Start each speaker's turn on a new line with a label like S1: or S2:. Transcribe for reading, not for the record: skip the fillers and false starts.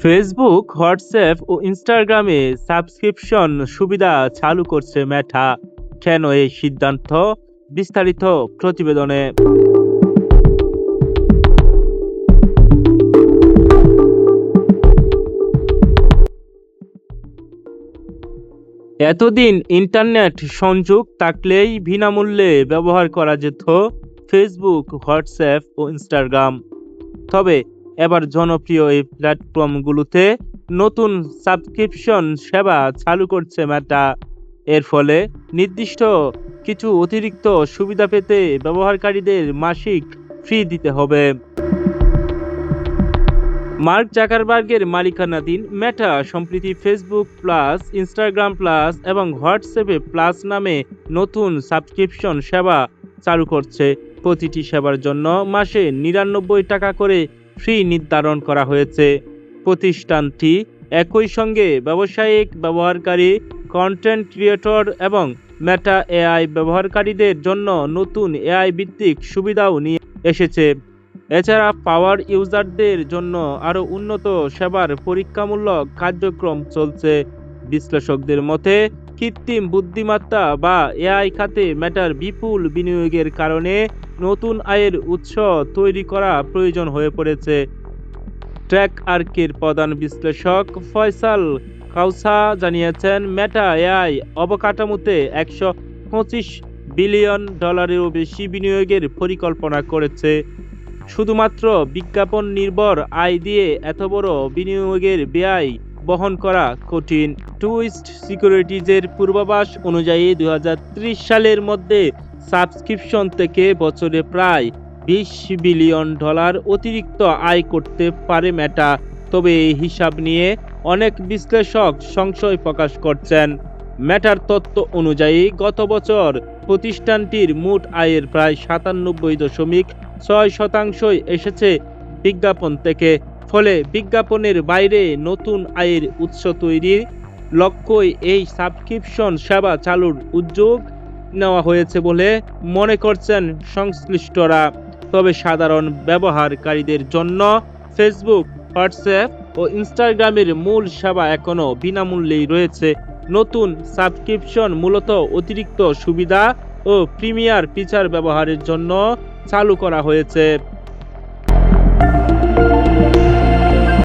S1: Facebook, WhatsApp ও ইনস্টাগ্রামে subscription সুবিধা চালু করছে মেটা। কেন এই সিদ্ধান্ত? বিস্তারিত প্রতিবেদনে। এতদিন ইন্টারনেট সংযোগ থাকলেই বিনামূল্যে ব্যবহার করা যেত ফেসবুক, হোয়াটসঅ্যাপ ও ইনস্টাগ্রাম। তবে এবার জনপ্রিয় এই প্ল্যাটফর্মগুলোতে নতুন সাবস্ক্রিপশন সেবা চালু করছে মেটা। এর ফলে নির্দিষ্ট কিছু অতিরিক্ত সুবিধা পেতে ব্যবহারকারীদের মাসিক ফি দিতে হবে। মার্ক জাকারবার্গের মালিকানাধীন মেটা সম্প্রতি ফেসবুক প্লাস, ইনস্টাগ্রাম প্লাস এবং হোয়াটসঅ্যাপে প্লাস নামে নতুন সাবস্ক্রিপশন সেবা চালু করছে। প্রতিটি সেবার জন্য মাসে ৯৯ টাকা করে ফি নির্ধারণ করা হয়েছে। প্রতিষ্ঠানটি একই সঙ্গে ব্যবসায়িক ব্যবহারকারী, কন্টেন্ট ক্রিয়েটর এবং মেটা এআই ব্যবহারকারীদের জন্য নতুন এআই ভিত্তিক সুবিধাও নিয়ে এসেছে। এছাড়া পাওয়ার ইউজারদের জন্য আরও উন্নত সেবার পরীক্ষামূলক কার্যক্রম চলছে। বিশ্লেষকদের মতে, কৃত্রিম বুদ্ধিমত্তা বা এআই খাতে মেটার বিপুল বিনিয়োগের কারণে নতুন আয়ের উৎস তৈরি করা প্রয়োজন হয়ে পড়েছে। ট্র্যাকআর্কের প্রধান বিশ্লেষক ফয়সাল কাউসা জানিয়েছেন, মেটা এআই অবকাঠামোতে $125 বিলিয়ন বেশি বিনিয়োগের পরিকল্পনা করেছে। শুধুমাত্র বিজ্ঞাপন নির্ভর আয় দিয়ে এত বড় বিনিয়োগের ব্যয় বহন করা কঠিন। টুইস্ট সিকিউরিটিজের পূর্বাভাস অনুযায়ী 2030 সালের মধ্যে সাবস্ক্রিপশন থেকে বছরে প্রায় $20 বিলিয়ন অতিরিক্ত আয় করতে পারে মেটা। তবে এই হিসাব নিয়ে অনেক বিশ্লেষক সংশয় প্রকাশ করছেন। মেটার তথ্য অনুযায়ী গত বছর প্রতিষ্ঠানটির মোট আয়ের প্রায় 97.6% এসেছে বিজ্ঞাপন থেকে। ফলে বিজ্ঞাপনের বাইরে নতুন আয়ের উৎস তৈরির লক্ষ্যই এই সাবস্ক্রিপশন সেবা চালুর উদ্যোগ নেওয়া হয়েছে বলে মনে করছেন সংশ্লিষ্টরা। তবে সাধারণ ব্যবহারকারীদের জন্য ফেসবুক, হোয়াটসঅ্যাপ ও ইনস্টাগ্রামের মূল সেবা এখনও বিনামূল্যেই রয়েছে। নতুন সাবস্ক্রিপশন মূলত অতিরিক্ত সুবিধা ও প্রিমিয়ার ফিচার ব্যবহারের জন্য চালু করা হয়েছে।